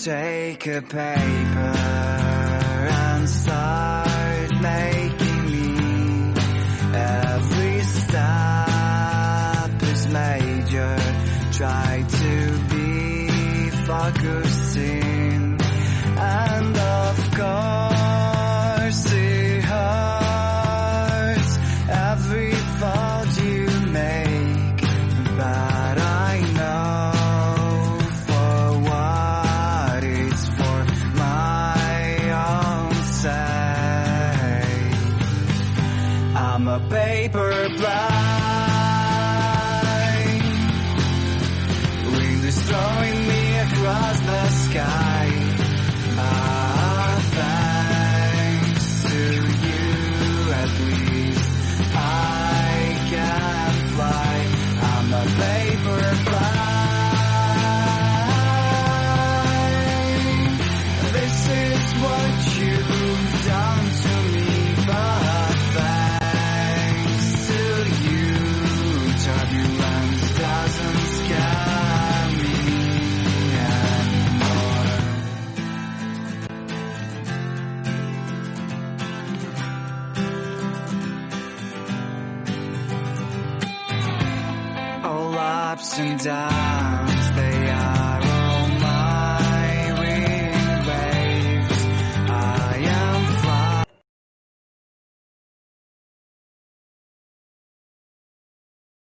Take a paper and start making me. Every step is major. Try to be focusing, and of course it hurts every thought you make, but I know for what it's for my own sake. I'm a paper blind, wind is throwing me across the sky. Thanks to you, at least I can fly. I'm a paper blind. This is what you've done to me, but thanks to you, turbulence doesn't scare me anymore. All ups and downs